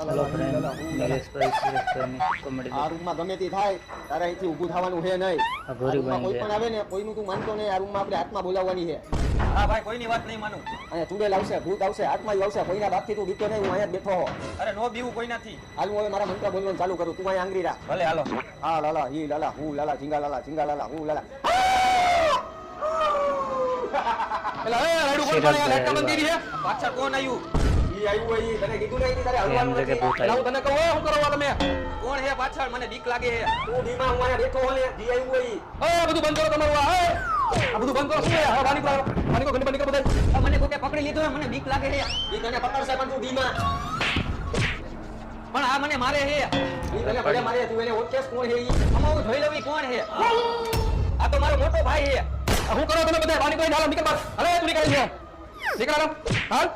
Hello friend, Nilesh comedy આ રૂમમાં ગમે તે થાય તારે અહીંથી ઊભું થવાનું છે નહીં. આ ભૂરી આ રૂમમાં બની કોઈ પણ આવે ને કોઈનું તું માનતો નહીં. આ રૂમમાં આપણે આત્મા બોલાવવાની છે. હા ભાઈ, કોઈની વાત નહીં માનું. અહીંયા ચુડેલ આવશે, ભૂત આવશે, આત્મા આવશે. કોઈના બાપથી તું બીતો નહીં. હું અહીંયા જ બેઠો હો. અરે નો બીવું કોઈ નથી. હાલ હું હવે મારા મંત્ર બોલવાનું ચાલુ કરું. તું અહીંયા આંગળી રાખ. ભલે હાલો. હા લાલા હી લાલા હું લાલા ઝીંગા લાલા હું લાલા. એલા એ રાડુ કોણ પાણી આ લટકા મંદિર છે? પાછળ કોણ આવ્યું? ઈ આવ્યું હોય ઈ તને કીધું નહીં તારે હલવાનું એમ જગ્યાએ નથી. ભૂત આવ્યું. હું તને કહું શું કરો તમે? કોણ છે પાછળ? મને બીક લાગે છે. તું બીમાં હું અહીંયા બેઠો હો ને જી આવ્યું હોય ઈ. એ બધું બંધ કરો તમારું આ બધું બંધ કરો. શું છે? હા પાણી કો ઘંટી બંધ કરો બધા. મને કોકે પકડી લીધો, મને બીક લાગે છે. ઈ તને પકડશે પણ તું બીમાં. પણ આ મને મારે છે. ઈ તને ભલે મારે તું એને ઓળખેસ કોણ છે ઈ? આમાં હું જોઈ લઉં ઈ કોણ છે. આ તો મારો મોટો ભાઈ છે. શું કરો તમે બધા? પાણી કોઈ ઢાલો નીકળ બસ. અરે તું નીકળ છે. નીકળ હાલ.